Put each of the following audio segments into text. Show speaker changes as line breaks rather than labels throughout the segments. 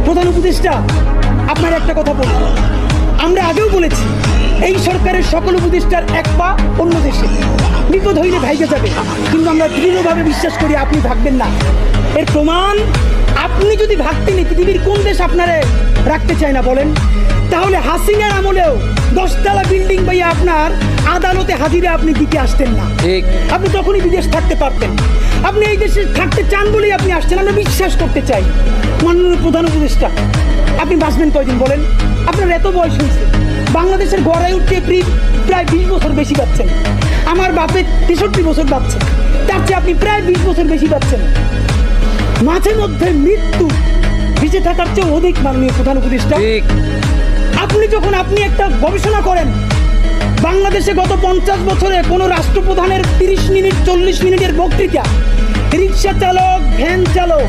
প্রধান উপদেষ্টা, আপনার একটা কথা বলবো, আমরা আগেও বলেছি এই সরকারের সকল উপদেষ্টার এক পা অন্য দেশে, বিপদ হইলে ভাইগে যাবে, কিন্তু আমরা দৃঢ়ভাবে বিশ্বাস করি আপনি ভাগবেন না। এর প্রমাণ, আপনি যদি ভাগতেন পৃথিবীর কোন দেশ আপনারে রাখতে চায় না বলেন? তাহলে হাসিনার আমলেও 10 তলা বিল্ডিং পাইয়া আপনার আদালতে হাজিরা আপনি দিতে আসতেন না, আপনি তখনই বিদেশ থাকতে পারতেন। আপনি এই দেশে থাকতে চান বলেই আপনি আসছেন, আমরা বিশ্বাস করতে চাই। মাননীয় প্রধান উপদেষ্টা, আপনি বাঁচবেন কয়দিন বলেন? আপনার এত বয়স হয়েছে, বাংলাদেশের গড়ায় উঠতে প্রায় 20 বছর বেশি পাচ্ছেন। আমার বাপের 63 বছর পাচ্ছে, তার চেয়ে আপনি প্রায় 20 বছর বেশি পাচ্ছেন। মাঝে মধ্যে মৃত্যু বেঁচে থাকার চেয়ে অধিক। মাননীয় প্রধান উপদেষ্টা, আপনি একটা গবেষণা করেন, বাংলাদেশে গত 50 বছরে কোনো রাষ্ট্রপ্রধানের 30 মিনিট 40 মিনিটের বক্তৃতা, রিক্সা চালক, ভ্যান চালক,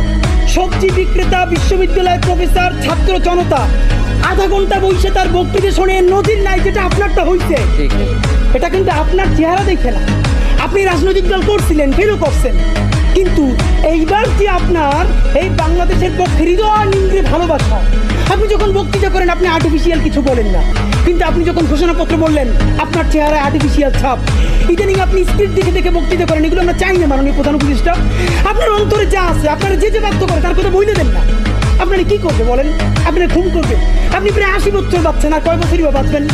সবজি বিক্রেতা, বিশ্ববিদ্যালয়ের প্রফেসর, ছাত্র জনতা আধা ঘন্টা বসে তার বক্তৃতা শুনে নজির নাই, যেটা আপনারটা হইছে। এটা কিন্তু আপনার চেহারা দেখে না, আপনি রাজনৈতিক দল করছিলেন, ফেরও করছেন, কিন্তু এইবার যে আপনার এই বাংলাদেশের পক্ষে হৃদয় নিংড়ে ভালোবাসা, আপনি যখন বক্তৃতা করেন আপনি আর্টিফিশিয়াল কিছু বলেন না, কিন্তু আপনি যখন ঘোষণাপত্র বললেন আপনার চেহারায় আর্টিফিশিয়াল ছাপ। ইদানিং আপনি স্ক্রিপ্ট দেখে দেখে বক্তৃতা করেন, এগুলো আমরা চাই না। মাননীয় প্রধান উপদেষ্টা, আপনার অন্তরে যা আছে, আপনারা যে বাধ্য করে তার কথা বলে দেন না। আপনারা কি করবে বলেন? আপনারা খুন করবে? আপনি প্রায় 80 বছর বাঁচছেন, আর কয় বছরই বা বাঁচবেন?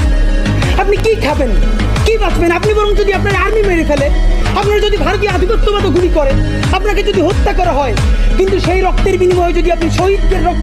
আপনি কি খাবেন, কি বাঁচবেন? আপনি বরং যদি আপনার আর্মি মেরে ফেলে, আপনার যদি ভারতীয় আধিপত্যবাদ গুলি করে, আপনাকে যদি হত্যা করা হয়, কিন্তু সেই রক্তের বিনিময়ে যদি আপনি শহীদদের রক্ত